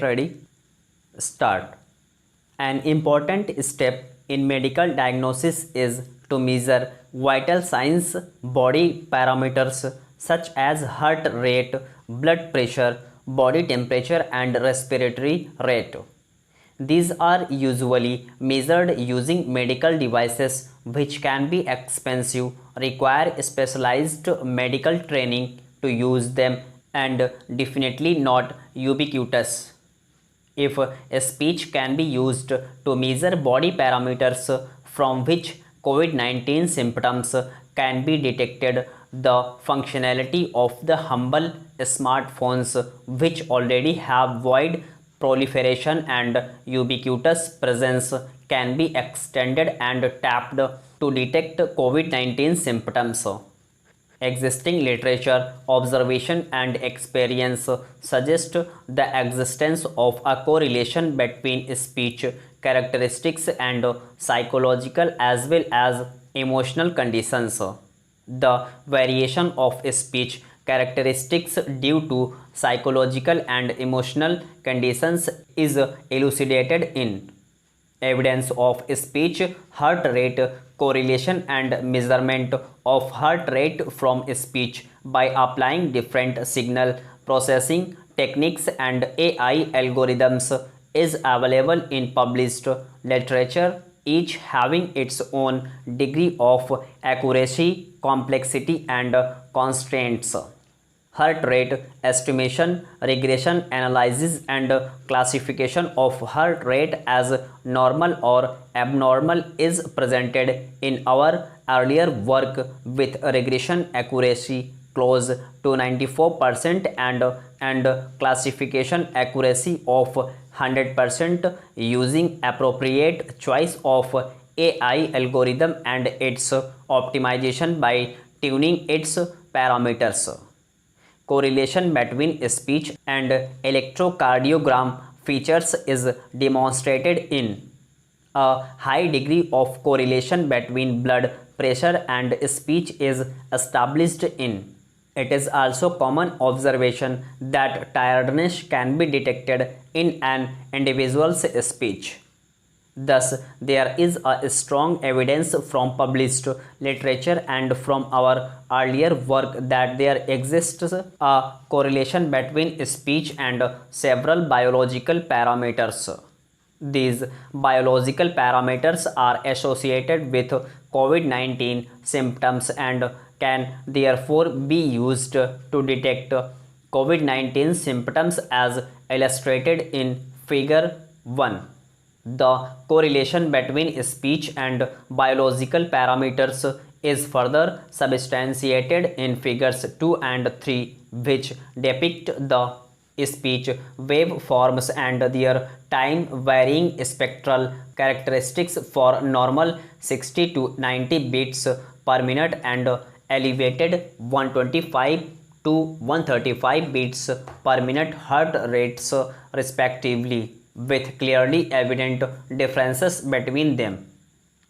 Get ready. Start. An important step in medical diagnosis is to measure vital signs, body parameters such as heart rate, blood pressure, body temperature, and respiratory rate. These are usually measured using medical devices which can be expensive, require specialized medical training to use them, and definitely not ubiquitous. If a speech can be used to measure body parameters from which COVID-19 symptoms can be detected, the functionality of the humble smartphones, which already have wide proliferation and ubiquitous presence, can be extended and tapped to detect COVID-19 symptoms. Existing literature, observation, and experience suggest the existence of a correlation between speech characteristics and psychological as well as emotional conditions. The variation of speech characteristics due to psychological and emotional conditions is elucidated in evidence of speech heart rate correlation and measurement of heart rate from speech by applying different signal processing techniques and AI algorithms is available in published literature, each having its own degree of accuracy, complexity, and constraints. Heart rate estimation, regression analysis, and classification of heart rate as normal or abnormal is presented in our earlier work with regression accuracy close to 94% and classification accuracy of 100% using appropriate choice of AI algorithm and its optimization by tuning its parameters. Correlation between speech and electrocardiogram features is demonstrated in a high degree of correlation between blood pressure and speech is established in. It is also common observation that tiredness can be detected in an individual's speech. Thus, there is a strong evidence from published literature and from our earlier work that there exists a correlation between speech and several biological parameters. These biological parameters are associated with COVID-19 symptoms and can therefore be used to detect COVID-19 symptoms as illustrated in Figure 1. The correlation between speech and biological parameters is further substantiated in figures 2 and 3, which depict the speech waveforms and their time varying spectral characteristics for normal 60 to 90 beats per minute and elevated 125 to 135 beats per minute heart rates respectively, with clearly evident differences between them.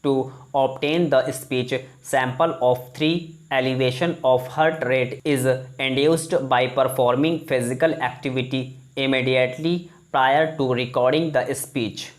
To obtain the speech sample of 3, elevation of heart rate is induced by performing physical activity immediately prior to recording the speech.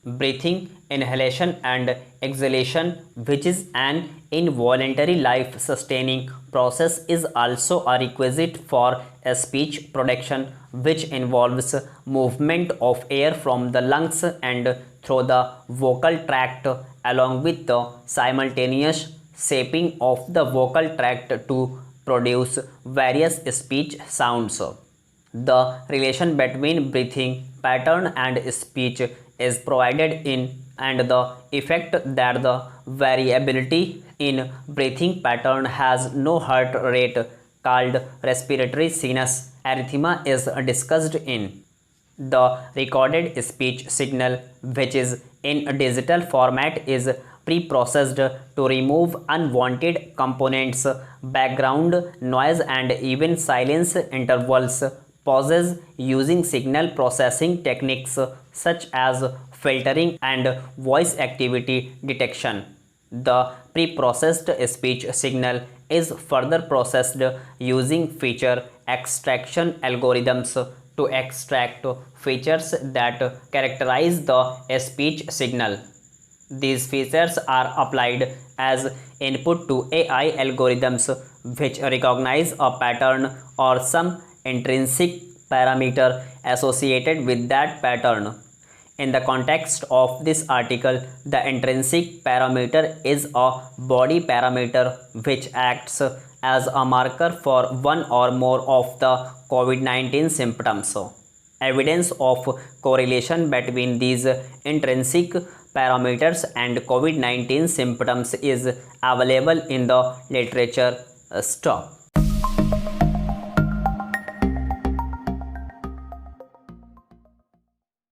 Breathing, inhalation, and exhalation, which is an involuntary life sustaining process, is also a requisite for speech production, which involves movement of air from the lungs and through the vocal tract, along with the simultaneous shaping of the vocal tract to produce various speech sounds. The relation between breathing pattern and speech is provided in, and the effect that the variability in breathing pattern has no heart rate, called respiratory sinus arrhythmia, is discussed in. The recorded speech signal, which is in digital format, is pre-processed to remove unwanted components, background noise, and even silence intervals, pauses, using signal processing techniques such as filtering and voice activity detection. The pre-processed speech signal is further processed using feature extraction algorithms to extract features that characterize the speech signal. These features are applied as input to AI algorithms which recognize a pattern or some intrinsic parameter associated with that pattern. In the context of this article, the intrinsic parameter is a body parameter which acts as a marker for one or more of the COVID-19 symptoms. Evidence of correlation between these intrinsic parameters and COVID-19 symptoms is available in the literature. Stop.